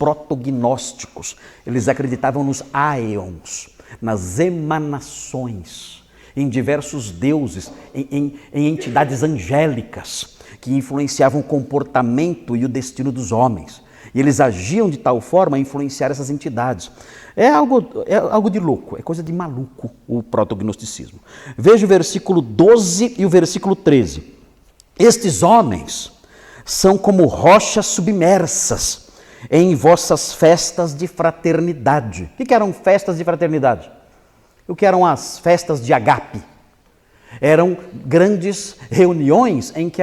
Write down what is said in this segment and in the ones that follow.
protognósticos. Eles acreditavam nos aeons, nas emanações, em diversos deuses, em entidades angélicas que influenciavam o comportamento e o destino dos homens. E eles agiam de tal forma a influenciar essas entidades. É algo de louco, é coisa de maluco o protognosticismo. Veja o versículo 12 e o versículo 13. Estes homens são como rochas submersas em vossas festas de fraternidade. O que eram festas de fraternidade? O que eram as festas de agape? Eram grandes reuniões em que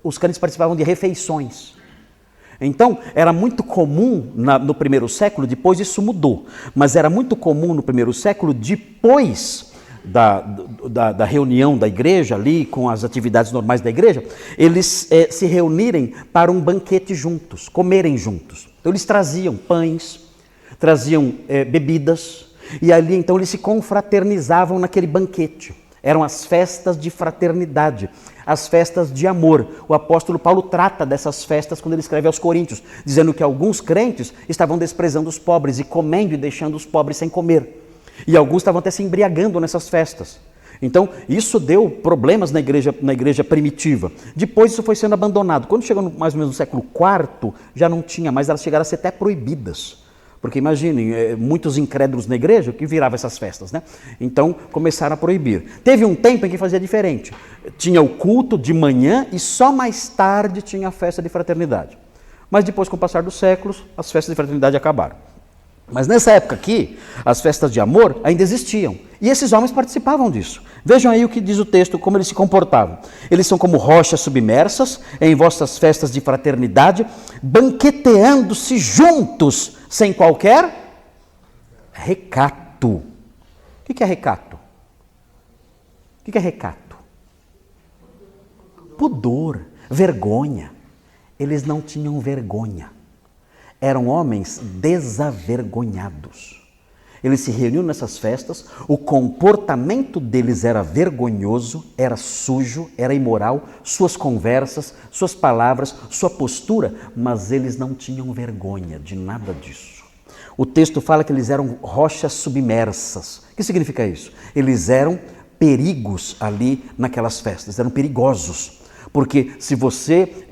os crentes participavam de refeições. Então, era muito comum no primeiro século, depois isso mudou, mas era muito comum no primeiro século, depois da reunião da igreja ali, com as atividades normais da igreja, eles se reunirem para um banquete juntos, comerem juntos. Então, eles traziam pães, traziam bebidas, e ali então eles se confraternizavam naquele banquete. Eram as festas de fraternidade, as festas de amor. O apóstolo Paulo trata dessas festas quando ele escreve aos Coríntios, dizendo que alguns crentes estavam desprezando os pobres e comendo e deixando os pobres sem comer. E alguns estavam até se embriagando nessas festas. Então, isso deu problemas na igreja primitiva. Depois isso foi sendo abandonado. Quando chegou mais ou menos no século IV, já não tinha mais, elas chegaram a ser até proibidas. Porque imaginem, muitos incrédulos na igreja que viravam essas festas, né? Então começaram a proibir. Teve um tempo em que fazia diferente. Tinha o culto de manhã e só mais tarde tinha a festa de fraternidade. Mas depois, com o passar dos séculos, as festas de fraternidade acabaram. Mas nessa época aqui, as festas de amor ainda existiam. E esses homens participavam disso. Vejam aí o que diz o texto, como eles se comportavam. Eles são como rochas submersas em vossas festas de fraternidade, banqueteando-se juntos, sem qualquer recato. O que é recato? O que é recato? Pudor, vergonha. Eles não tinham vergonha. Eram homens desavergonhados. Eles se reuniam nessas festas, o comportamento deles era vergonhoso, era sujo, era imoral, suas conversas, suas palavras, sua postura, mas eles não tinham vergonha de nada disso. O texto fala que eles eram rochas submersas. O que significa isso? Eles eram perigos ali naquelas festas, eram perigosos. Porque se você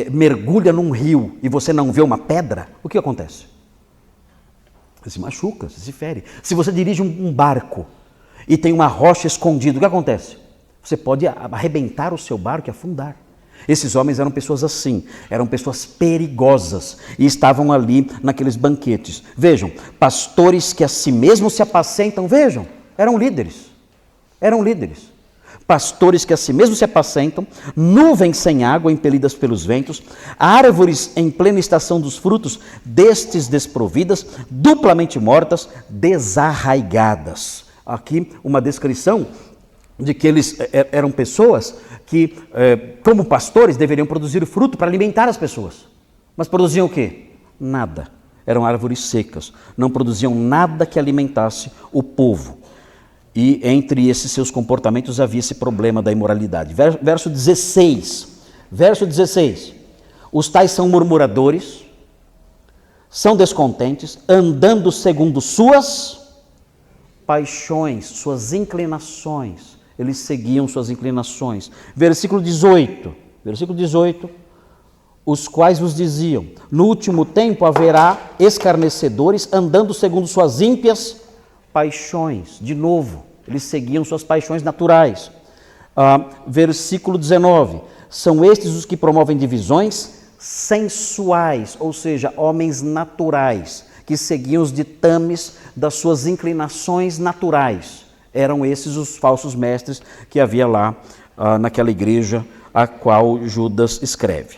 mergulha num rio e você não vê uma pedra, o que acontece? Você se machuca, você se fere. Se você dirige um barco e tem uma rocha escondida, o que acontece? Você pode arrebentar o seu barco e afundar. Esses homens eram pessoas assim, eram pessoas perigosas e estavam ali naqueles banquetes. Vejam, pastores que a si mesmos se apacentam, vejam, eram líderes. Pastores que a si mesmos se apacentam, nuvens sem água impelidas pelos ventos, árvores em plena estação dos frutos, destes desprovidas, duplamente mortas, desarraigadas. Aqui uma descrição de que eles eram pessoas que, como pastores, deveriam produzir fruto para alimentar as pessoas. Mas produziam o quê? Nada. Eram árvores secas, não produziam nada que alimentasse o povo. E entre esses seus comportamentos havia esse problema da imoralidade. Verso 16. Os tais são murmuradores, são descontentes, andando segundo suas paixões, suas inclinações. Eles seguiam suas inclinações. Versículo 18. Os quais vos diziam, no último tempo haverá escarnecedores, andando segundo suas ímpias paixões. De novo, eles seguiam suas paixões naturais. Versículo 19. São estes os que promovem divisões sensuais, ou seja, homens naturais, que seguiam os ditames das suas inclinações naturais. Eram esses os falsos mestres que havia lá naquela igreja a qual Judas escreve.